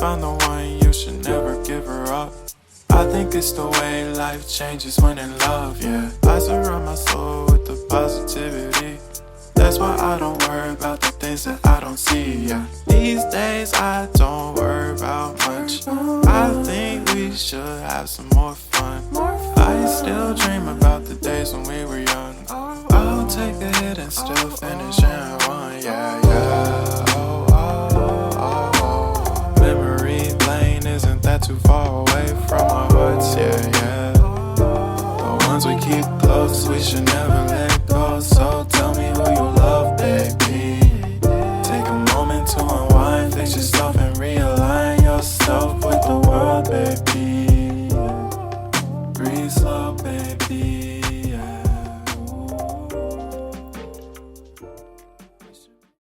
found the one, you should never give her up. I think it's the way life changes when in love, yeah. I surround my soul with the positivity. That's why I don't worry about the things that I don't see, yeah. These days I don't worry about much. I think we should have some more fun. I still dream about the days when we were young. I'll take a hit and still finish in one, yeah, yeah. Oh, oh, oh, oh. Memory lane, isn't that too far away from our hearts, yeah, yeah. The ones we keep close, we should never let go. So tell me who you love, baby. Take a moment to unwind, fix yourself and realign yourself with the world, baby. Breathe slow, baby, yeah.